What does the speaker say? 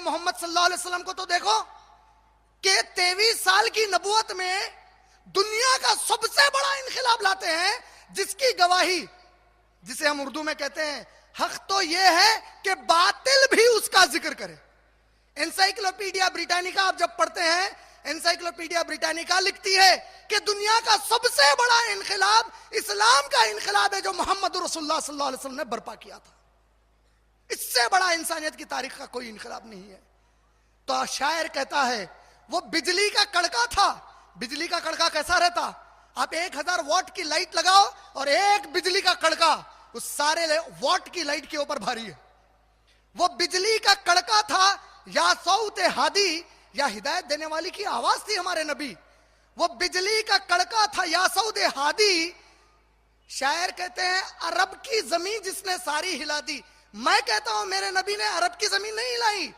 मोहम्मद सल्लल्लाहु अलैहि वसल्लम को तो देखो कि 23 साल की नबूवत में दुनिया का सबसे बड़ा इनकलाब लाते हैं, जिसकी गवाही, जिसे हम उर्दू में कहते हैं, हक तो यह है कि बातिल भी उसका जिक्र करे। एनसाइक्लोपीडिया ब्रिटानिका आप जब पढ़ते हैं, एनसाइक्लोपीडिया ब्रिटानिका लिखती है कि दुनिया का सबसे बड़ा इनकलाब इस्लाम का इनकलाब है जो मोहम्मद रसूलुल्लाह सल्लल्लाहु अलैहि वसल्लम ने बर्पा किया था। इससे बड़ा इंसानियत की तारीख का कोई इनकलाब नहीं है। तो शायर कहता है वो बिजली का कड़का था। बिजली का कड़का कैसा रहता? आप 1000 वॉट की लाइट लगाओ और एक बिजली का कड़का उस सारे वॉट की लाइट के ऊपर भारी है। वो बिजली का कड़का था, या सौत हादी, या हिदायत देने वाली की आवाज थी हमारे नबी। वो बिजली का कड़का था, या सौत हादी। शायर कहते हैं अरब की जमीन जिसने सारी हिला दी। मैं कहता हूं मेरे नबी ने अरब की जमीन नहीं हिलाई,